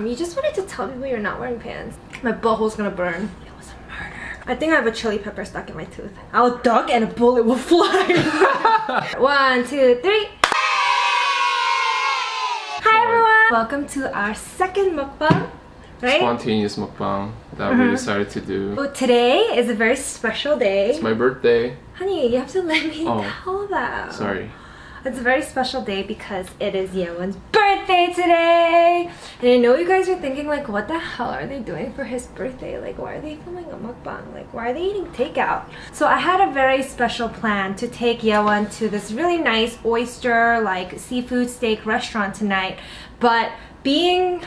You just wanted to tell people you're not wearing pants. My butthole's gonna burn. It was a murder. I think I have a chili pepper stuck in my tooth. I'll duck and a bullet will fly. 1, 2, 3. Hi everyone! Welcome to our second mukbang. Right? Spontaneous mukbang that we decided to do. So today is a very special day. It's my birthday. Honey, you have to let me tell them. Sorry. It's a very special day because it is Yewon's birthday today! And I know you guys are thinking like, what the hell are they doing for his birthday? Like, why are they filming a mukbang? Like, why are they eating takeout? So I had a very special plan to take Yewon to this really nice oyster, like seafood steak restaurant tonight. But being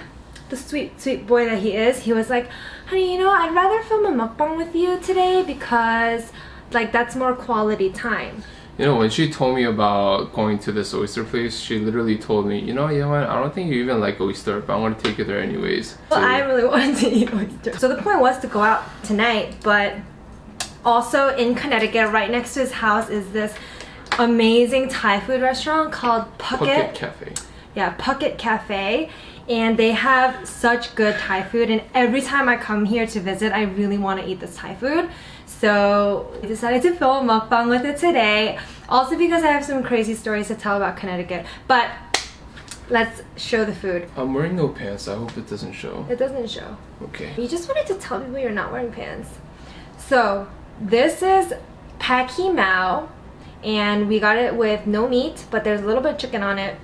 the sweet boy that he is, he was like, honey, you know, I'd rather film a mukbang with you today because like that's more quality time. You know, when she told me about going to this oyster place, she literally told me, you know, Yewan, I don't think you even like oyster, but I want to take you there anyways. Well, I really wanted to eat oyster. So the point was to go out tonight, but also in Connecticut, right next to his house is this amazing Thai food restaurant called Phuket Cafe. Yeah, Phuket Cafe. And they have such good Thai food, and every time I come here to visit, I really want to eat this Thai food. So I decided to film a mukbang with it today. Also because I have some crazy stories to tell about Connecticut. But let's show the food. I'm wearing no pants. I hope it doesn't show. It doesn't show. Okay. You just wanted to tell people you're not wearing pants. So this is Pak Hee Mao, and we got it with no meat, but there's a little bit of chicken on it.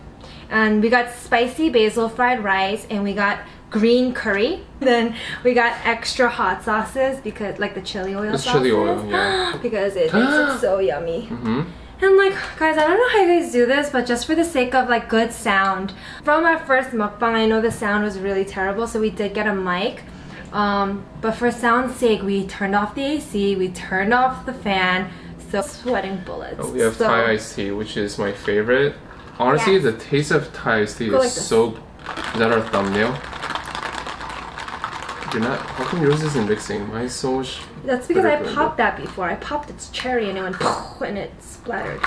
And we got spicy basil fried rice, and we got green curry. Then we got extra hot sauces because like the chili oil sauces. Chili oil, yeah. Because it makes it so yummy. And like, guys, I don't know how you guys do this, but just for the sake of like good sound. From our first mukbang, I know the sound was really terrible, so we did get a mic. But for sound's sake, we turned off the AC, we turned off the fan, so sweating bullets. Oh, we have Thai iced tea, which is my favorite. Honestly, the taste of Thai iced tea is like so... Is that our thumbnail? You're not... How come yours isn't mixing? Mine is so much... That's because I popped that before. I popped its cherry and it went and it splattered.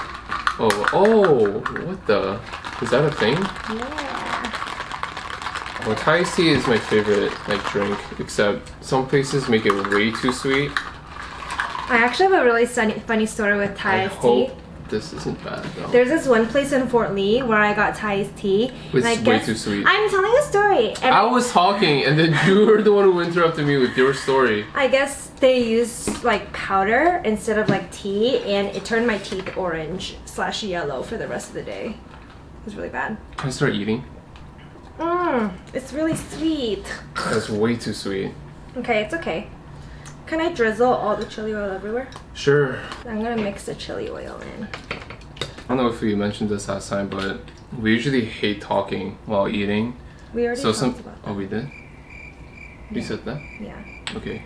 Oh, what the... Is that a thing? Yeah. Well, Thai iced tea is my favorite like drink, except some places make it way too sweet. I actually have a really funny story with Thai iced tea. This isn't bad though. There's this one place in Fort Lee where I got Thai iced tea. It's way too sweet. I'm telling a story. I was talking and then you were the one who interrupted me with your story. I guess they used like powder instead of like tea, and it turned my teeth orange/yellow for the rest of the day. It was really bad. Can I start eating? It's really sweet. That's way too sweet. Okay, it's okay. Can I drizzle all the chili oil everywhere? Sure. I'm gonna mix the chili oil in. I don't know if we mentioned this last time, but we usually hate talking while eating. We already talked about that. Oh, we did? You said that? Yeah. Okay.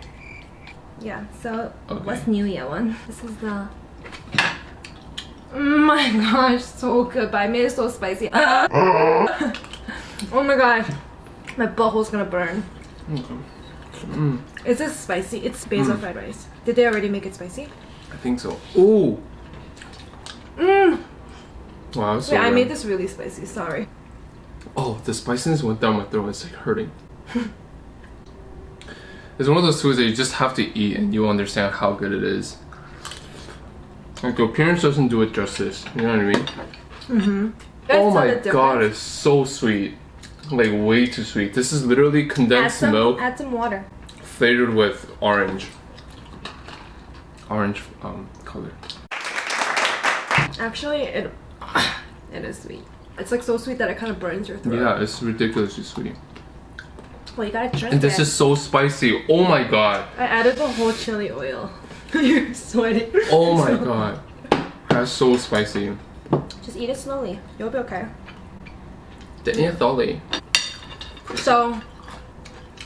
Yeah, so what's new, Yewon? This is the... Oh my gosh, so good, but I made it so spicy. Oh my god, my butthole's gonna burn. Is this spicy? It's basil fried rice. Did they already make it spicy? I think so. Ooh! Wow, so I made this really spicy, sorry. Oh, the spiciness went down my throat. It's like hurting. It's one of those foods that you just have to eat and you'll understand how good it is. Like the appearance doesn't do it justice, you know what I mean? Oh my god, it's so sweet. Like way too sweet. This is literally condensed milk. Add some water. Flavored with orange color. Actually, it is sweet. It's like so sweet that it kind of burns your throat. Yeah, it's ridiculously sweet. Well, you gotta drink And this is so spicy. Oh my god. I added the whole chili oil. You're sweating. Oh my god. That's so spicy. Just eat it slowly. You'll be okay. So,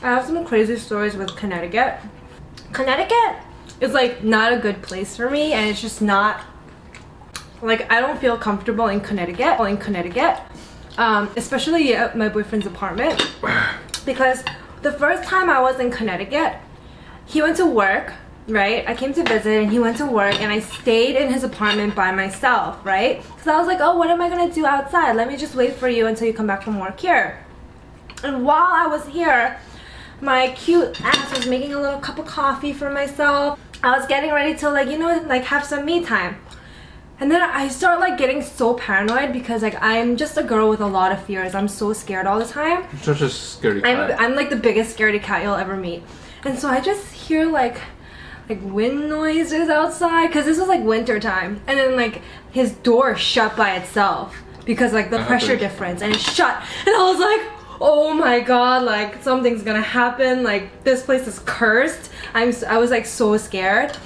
I have some crazy stories with Connecticut. Connecticut is like not a good place for me, and it's just not like I don't feel comfortable in Connecticut. Especially at my boyfriend's apartment, because the first time I was in Connecticut, he went to work. Right, I came to visit and he went to work, and I stayed in his apartment by myself, right? Because I was like, oh, what am I gonna do outside? Let me just wait for you until you come back from work here. And while I was here, my cute ass was making a little cup of coffee for myself. I was getting ready to like, you know, like have some me time. And then I start like getting so paranoid because like I'm just a girl with a lot of fears. I'm so scared all the time. You're such a scaredy cat. I'm like the biggest scaredy cat you'll ever meet. And so I just hear like wind noises outside because this was like winter time. And then like his door shut by itself because like the pressure difference, and it shut. And I was like, oh my god, like something's gonna happen. Like this place is cursed. I was like so scared.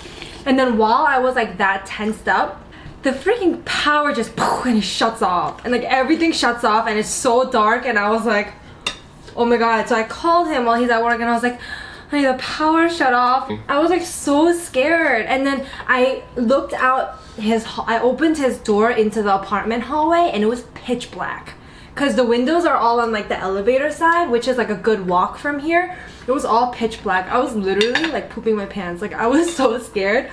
And then while I was like that tensed up, the freaking power just poof, and it shuts off, and like everything shuts off, and it's so dark. And I was like, oh my god. So I called him while he's at work, and I was like, honey, the power shut off. I was like so scared. And then I looked out I opened his door into the apartment hallway, and it was pitch black because the windows are all on like the elevator side, which is like a good walk from here. It was all pitch black. I was literally like pooping my pants. Like I was so scared.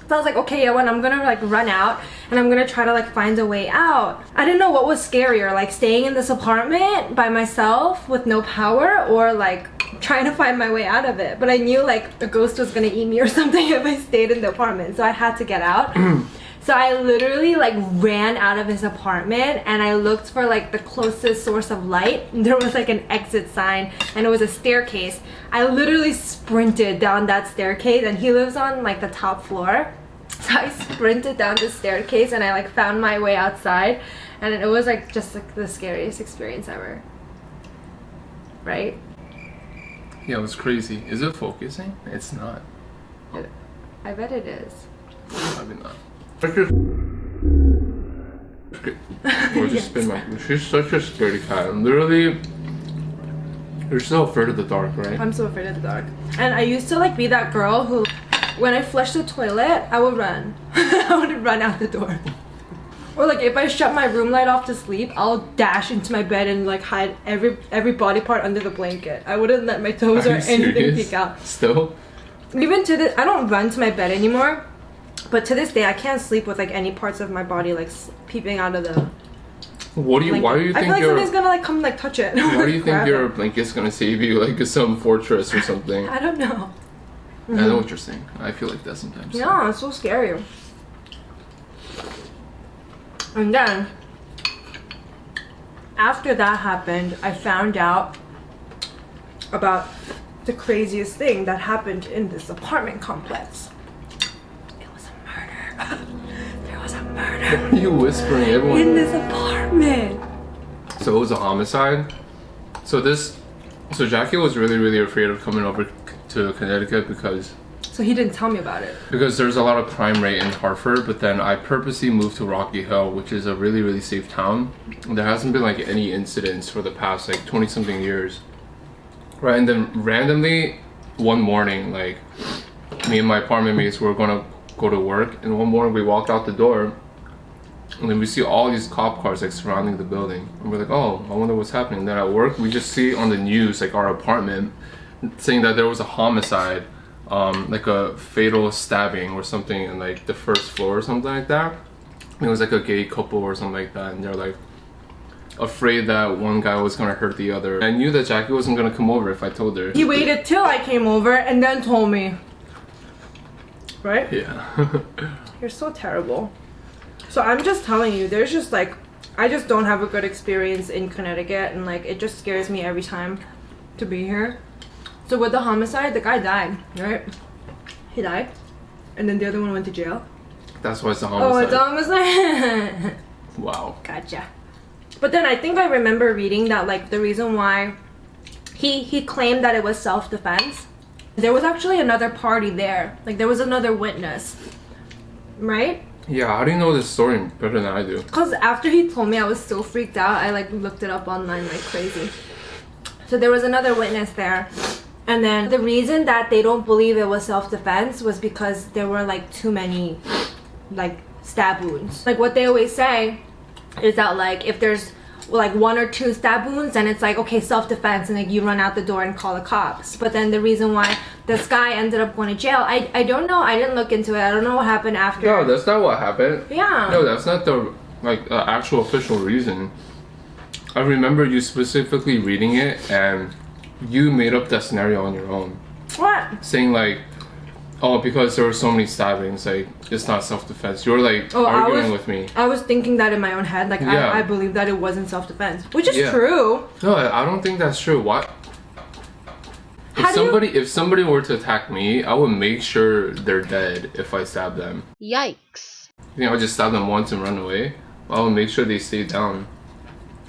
So I was like, okay, yeah, I'm gonna like run out and I'm gonna try to like find a way out. I didn't know what was scarier, like staying in this apartment by myself with no power, or like trying to find my way out of it. But I knew like a ghost was gonna eat me or something if I stayed in the apartment, so I had to get out. So I literally like ran out of his apartment, and I looked for like the closest source of light. There was like an exit sign, and it was a staircase. I literally sprinted down that staircase, and he lives on like the top floor. So I sprinted down the staircase, and I like found my way outside, and it was like just like the scariest experience ever. Right? Yeah, it was crazy. Is it focusing? It's not. I bet it is. Probably not. Or just spin my. She's such a scaredy cat. Literally, you're so afraid of the dark, right? I'm so afraid of the dark. And I used to like be that girl who, when I flushed the toilet, I would run. I would run out the door. Or like if I shut my room light off to sleep, I'll dash into my bed and like hide every body part under the blanket. I wouldn't let my toes or anything peek out. Still? Even to this, I don't run to my bed anymore. But to this day, I can't sleep with like any parts of my body like peeping out of the. What do you? Like, why do you think I feel like your? somebody's gonna like come like touch it. Why do you think your blanket's gonna save you? Like some fortress or something? I don't know. I know what you're saying. I feel like that sometimes. Yeah, it's so scary. And then after that happened, I found out about the craziest thing that happened in this apartment complex. There was a murder. Why are you whispering? Everyone in this apartment. So it was a homicide. So Jackie was really afraid of coming over to Connecticut because. So he didn't tell me about it. Because there's a lot of crime rate in Hartford, but then I purposely moved to Rocky Hill, which is a really safe town. There hasn't been like any incidents for the past like 20 something years. Right, and then randomly one morning, like me and my apartment mates were gonna go to work, and one morning we walked out the door and then we see all these cop cars like surrounding the building, and we're like, oh, I wonder what's happening. And then at work we just see on the news like our apartment saying that there was a homicide, like a fatal stabbing or something in like the first floor or something like that. And it was like a gay couple or something like that, and they're like afraid that one guy was gonna hurt the other. I knew that Jackie wasn't gonna come over if I told her. He waited till I came over and then told me. Right? Yeah. You're so terrible. So I'm just telling you, there's just like, I just don't have a good experience in Connecticut, and like it just scares me every time to be here. So with the homicide, the guy died, right? He died, and then the other one went to jail. That's why it's a homicide. Oh, it's a homicide. Wow. Gotcha. But then I think I remember reading that like the reason why he claimed that it was self-defense. There was actually another party there. Like there was another witness, right? Yeah, how do you know this story better than I do? Because after he told me, I was so freaked out. I like looked it up online like crazy. So there was another witness there. And then the reason that they don't believe it was self-defense was because there were like too many like stab wounds. Like what they always say is that like if there's like 1 or 2 stab wounds, and it's like, okay, self-defense, and like you run out the door and call the cops. But then the reason why this guy ended up going to jail, I don't know. I didn't look into it. I don't know what happened after. No, that's not what happened. Yeah. No, that's not the like actual official reason. I remember you specifically reading it and you made up that scenario on your own. What? Saying like, oh, because there were so many stabbings, like it's not self-defense. You were like arguing with me. I was thinking that in my own head, like Yeah. I believe that it wasn't self-defense, which is true. No, I don't think that's true. What? If somebody were to attack me, I would make sure they're dead if I stab them. Yikes. You know, I just stab them once and run away. I would make sure they stay down.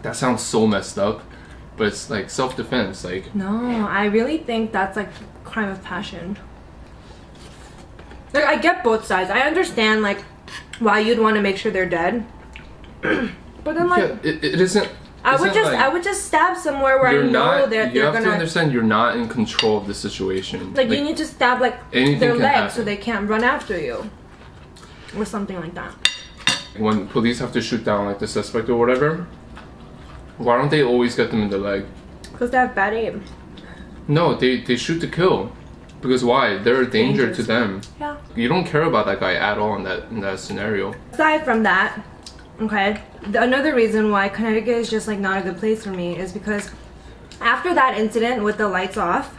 That sounds so messed up, but it's like self-defense. Like, no, I really think that's like crime of passion. Like, I get both sides. I understand like why you'd want to make sure they're dead, but then like it isn't. I would just stab somewhere where I know that they're gonna. You have to understand, you're not in control of the situation. Like you need to stab like anything their can legs happen. so they can't run after you, or something like that. When police have to shoot down like the suspect or whatever, why don't they always get them in the leg? Because they have bad aim. No, they shoot to kill. Because why? They're a danger to them. Yeah. You don't care about that guy at all in that scenario. Aside from that, okay, another reason why Connecticut is just like not a good place for me is because after that incident with the lights off,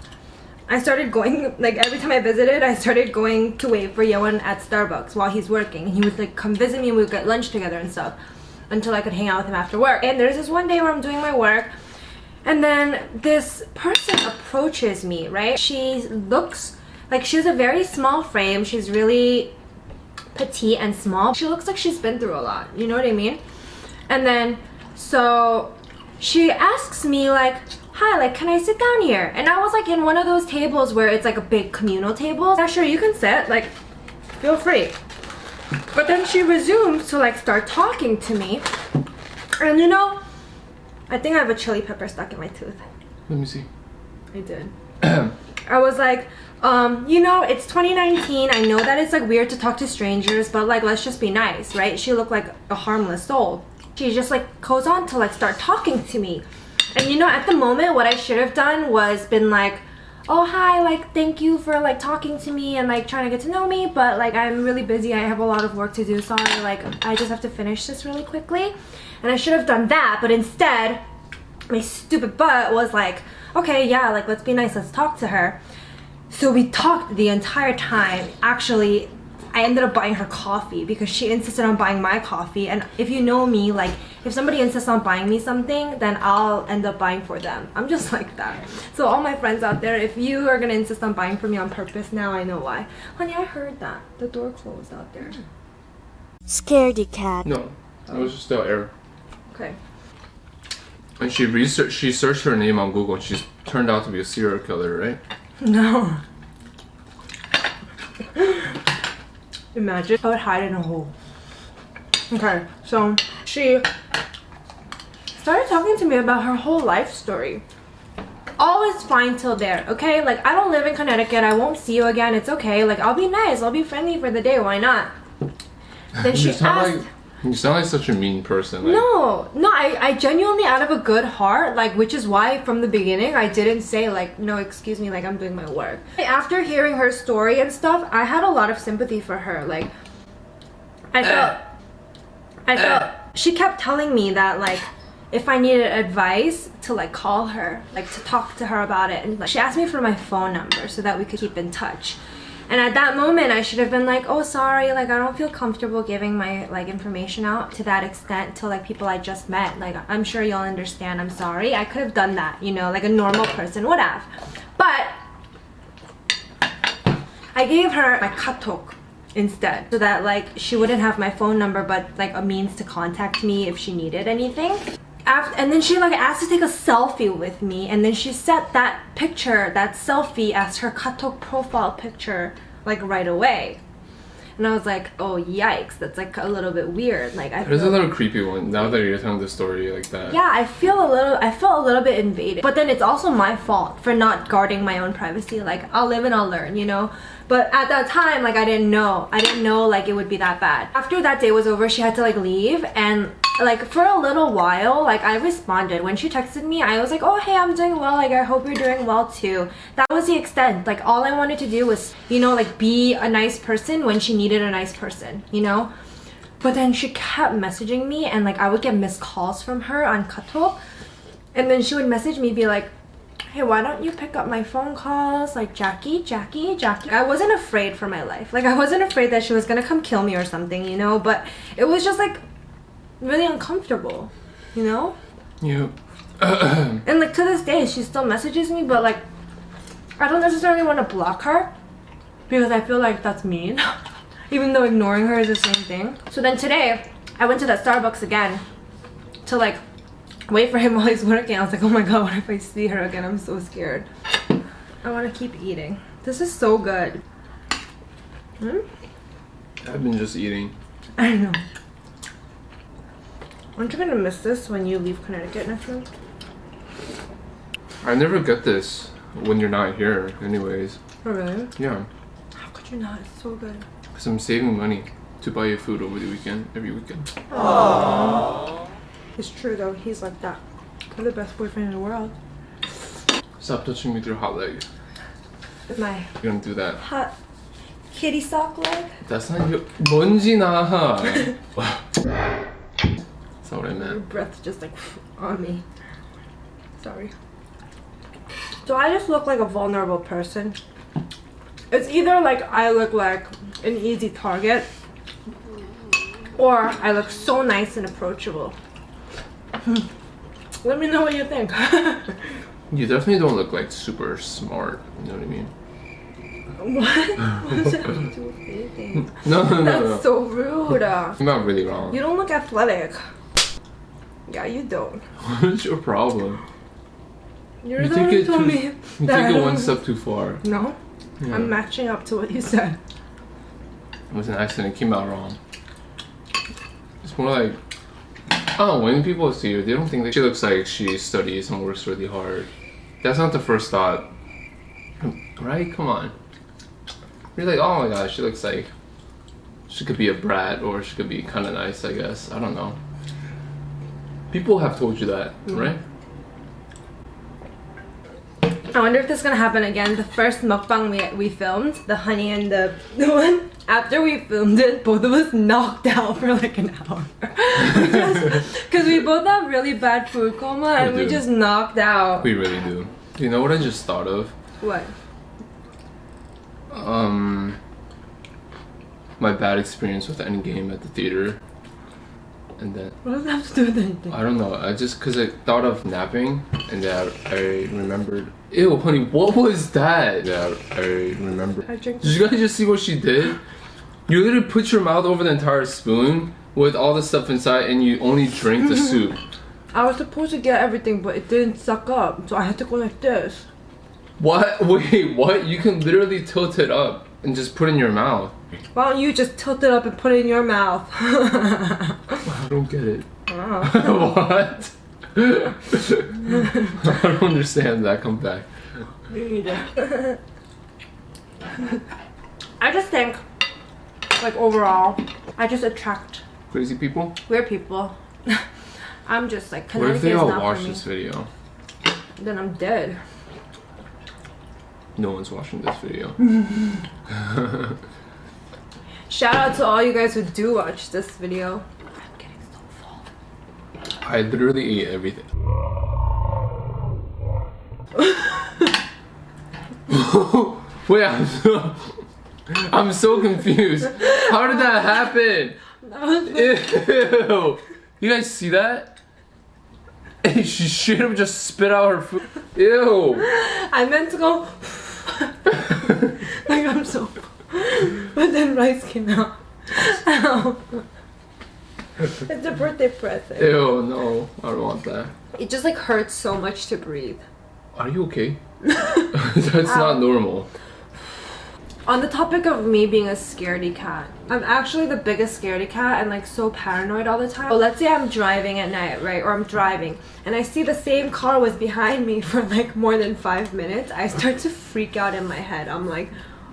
I started going, like every time I visited, I started going to wait for Yeon at Starbucks while he's working. He would like come visit me and we would get lunch together and stuff until I could hang out with him after work. And there's this one day where I'm doing my work and then this person approaches me, right? She looks like she has a very small frame. She's really petite and small. She looks like she's been through a lot, you know what I mean? And then so she asks me like, hi, like can I sit down here? And I was like in one of those tables where it's like a big communal table. Yeah, sure, you can sit, like feel free. But then she resumes to like start talking to me, and you know, I think I have a chili pepper stuck in my tooth. Let me see. I did. I was like, you know, it's 2019. I know that it's like weird to talk to strangers, but like let's just be nice, right? She looked like a harmless soul. She just like goes on to like start talking to me. And you know, at the moment what I should have done was been like, oh hi, like thank you for like talking to me and like trying to get to know me, but like I'm really busy, I have a lot of work to do, sorry, like I just have to finish this really quickly. And I should have done that, but instead my stupid butt was like, okay, yeah, like let's be nice, let's talk to her. So we talked the entire time. Actually, I ended up buying her coffee because she insisted on buying my coffee. And if you know me, like if somebody insists on buying me something, then I'll end up buying for them. I'm just like that. So all my friends out there, if you are gonna insist on buying for me on purpose, now I know why. Honey, I heard that. The door closed out there. Scaredy cat. No, that was just the air. Okay. And she searched her name on Google and she's turned out to be a serial killer, right? No. Imagine I would hide in a hole. Okay, so she started talking to me about her whole life story. All is fine till there, okay? Like, I don't live in Connecticut, I won't see you again, it's okay. Like, I'll be nice, I'll be friendly for the day, why not? Then she asked... You sound like such a mean person. Like, no, I genuinely, out of a good heart, like, which is why from the beginning I didn't say like, no, excuse me, like I'm doing my work. After hearing her story and stuff, I had a lot of sympathy for her. Like, I felt she kept telling me that like if I needed advice to like call her, like to talk to her about it, and like she asked me for my phone number so that we could keep in touch. And at that moment, I should have been like, oh, sorry, like, I don't feel comfortable giving my, like, information out to that extent to, like, people I just met. Like, I'm sure you'll understand, I'm sorry. I could have done that, you know, like a normal person would have. But I gave her my katok instead so that, like, she wouldn't have my phone number, but, like, a means to contact me if she needed anything. And then she like asked to take a selfie with me, and then she set that picture, that selfie, as her katok profile picture like right away. And I was like, oh yikes, that's like a little bit weird. Like I There's a little creepy one now that you're telling the story like that. Yeah, I felt a little bit invaded. But then it's also my fault for not guarding my own privacy. Like, I'll live and I'll learn, you know? But at that time, like, I didn't know like it would be that bad. After that day was over, she had to like leave, and like for a little while, like I responded. When she texted me, I was like, oh hey, I'm doing well, like I hope you're doing well too. That was the extent. Like all I wanted to do was, you know, like be a nice person when she needed a nice person, you know? But then she kept messaging me, and like I would get missed calls from her on Katok. And then she would message me, be like, hey, why don't you pick up my phone calls? Like, Jackie. I wasn't afraid for my life. Like, I wasn't afraid that she was gonna come kill me or something, you know? But it was just like really uncomfortable, you know? Yeah. And like to this day, she still messages me, but like I don't necessarily want to block her because I feel like that's mean. Even though ignoring her is the same thing. So then today, I went to that Starbucks again to like wait for him while he's working. I was like, oh my god, what if I see her again? I'm so scared. I want to keep eating. This is so good. I've been just eating. I know. Aren't you gonna miss this when you leave Connecticut next month? I never get this when you're not here anyways. Oh really? Yeah. How could you not? It's so good. Because I'm saving money to buy you food over the weekend, every weekend. Aww. It's true though, he's like that. You're the best boyfriend in the world. Stop touching me with your hot leg. With my You're gonna do that. hot kitty sock leg. That's not your... 먼지나. That's not what I Your meant. breath's just like on me. Sorry. So I just look like a vulnerable person. It's either like I look like an easy target, or I look so nice and approachable. Let me know what you think. You definitely don't look like super smart, you know what I mean? What? What does that have to do with anything? No. That's so rude. You're not really wrong. You don't look athletic. Yeah, you don't. What's your problem? You're You the take one who it told too... me You that I take it don't- one step too far. No, Yeah. I'm matching up to what you said. It was an accident. It came out wrong. It's more like... I don't know, when people see her, they don't think that she looks like she studies and works really hard. That's not the first thought. Right? Come on. You're like, oh my gosh, she looks like... She could be a brat, or she could be kind of nice, I guess. I don't know. People have told you that, right? I wonder if this is gonna happen again. The first mukbang we filmed, the honey and the one, after we filmed it, both of us knocked out for like an hour. Because we both have really bad food coma and we do. just knocked out. We really do. You know what I just thought of? What? My bad experience with Endgame at the theater. And then... What does that have to do with anything? I don't know. Because I thought of napping, and that I remembered. Ew, honey, what was that? That I remember. I drink. Did you guys just see what she did? You literally put your mouth over the entire spoon with all the stuff inside, and you only drink the soup. I was supposed to get everything, but it didn't suck up, so I had to go like this. What? Wait, what? You can literally tilt it up and just put it in your mouth. Why don't you just tilt it up and put it in your mouth? I don't get it. Oh. What? I don't understand that. Come back. Me neither. I just think, like overall, I just attract Crazy people? weird people. I'm just like, What if Connecticut they is all not watch for me. this video? Then I'm dead. No one's watching this video. Shout out to all you guys who do watch this video. I'm getting so full. I literally ate everything. Wait, I'm so confused. How did that happen? Ew. You guys see that? Hey, she straight up just spit out her food. Ew. I meant to go like I'm so but then rice came out. Ow. It's a birthday present. Ew, no. I don't want that. It just like hurts so much to breathe. Are you okay? That's not normal. On the topic of me being a scaredy cat, I'm actually the biggest scaredy cat and like so paranoid all the time. So let's say I'm driving at night, right? Or I'm driving and I see the same car was behind me for like more than 5 minutes. I start to freak out in my head. I'm like,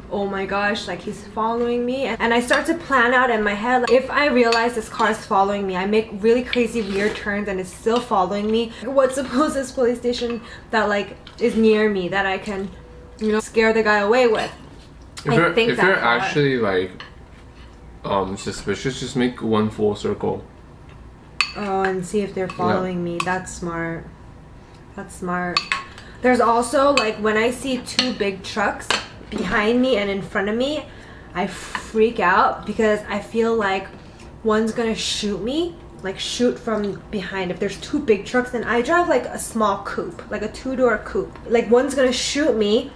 oh my gosh, like he's following me. And I start to plan out in my head, like, if I realize this car is following me, I make really crazy weird turns and it's still following me. What's suppose this police station that like is near me that I can, you know, scare the guy away with? If you're actually like suspicious, just make one full circle. Oh, and see if they're following me. That's smart. That's smart. There's also, like, when I see two big trucks behind me and in front of me, I freak out because I feel like one's gonna shoot me, like shoot from behind. If there's two big trucks, and I drive like a small coupe, like a two-door coupe. Like one's gonna shoot me,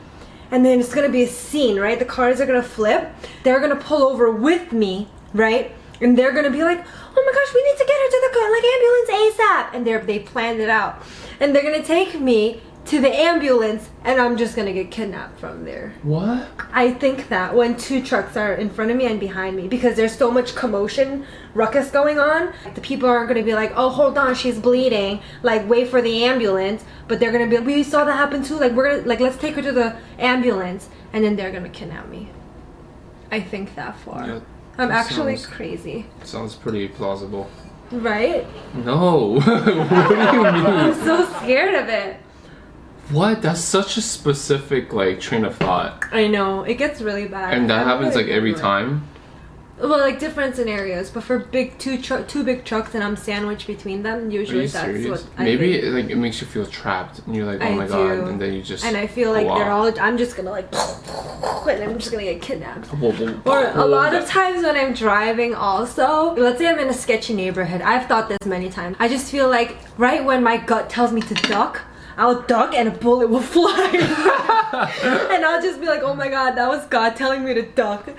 and then it's gonna be a scene, right? The cars are gonna flip. They're gonna pull over with me, right? And they're gonna be like, oh my gosh, we need to get her to the ambulance ASAP. And they planned it out. And they're gonna take me to the ambulance, and I'm just gonna get kidnapped from there. What? I think that when two trucks are in front of me and behind me, because there's so much commotion, ruckus going on, the people aren't gonna be like, oh, hold on, she's bleeding, like wait for the ambulance. But they're gonna be like, we saw that happen too, like we're gonna, like, let's take her to the ambulance. And then they're gonna kidnap me. I think that far. Yeah, I'm that actually sounds- crazy. Sounds pretty plausible. Right? No. What do you mean? I'm so scared of it. What? That's such a specific like train of thought. I know, it gets really bad. And that I'm happens really like every over it. time. Well, like different scenarios, but for two big trucks and I'm sandwiched between them, Are usually you that's serious? what I Maybe think. it makes you feel trapped, and you're like, oh I my do. god, and then you just. And I feel like go they're off. all, I'm just gonna like, and I'm just gonna get kidnapped. Whoa, whoa, Or a whoa, lot of that- times when I'm driving also, let's say I'm in a sketchy neighborhood, I've thought this many times, I just feel like right when my gut tells me to duck, I'll duck and a bullet will fly. And I'll just be like, oh my god, that was God telling me to duck.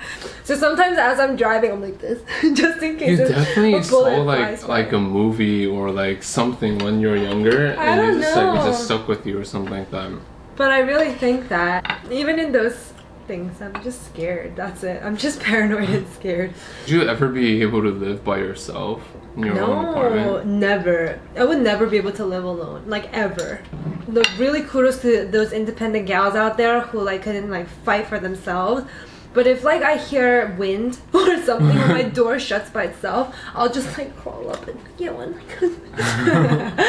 So sometimes as I'm driving, I'm like this, just in case You a definitely saw bullet like flies by. a movie or like something when you were younger, I and don't you just like it know. just stuck with you or something like that. But I really think that even in those things, I'm just scared. That's it. I'm just paranoid and scared. Would you ever be able to live by yourself in your own No, apartment? never. I would never be able to live alone, like ever. Look, really kudos to those independent gals out there who like couldn't like fight for themselves. But if like I hear wind or something or my door shuts by itself, I'll just like crawl up and get one.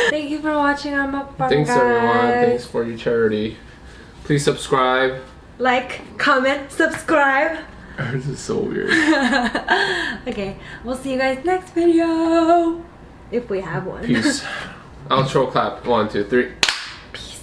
Thank you for watching our mukbang, Thanks guys. everyone. Thanks for your charity. Please subscribe. Like, comment, subscribe. This is so weird. Okay, we'll see you guys next video. If we have one. Peace. Outro clap. 1, 2, 3. Peace.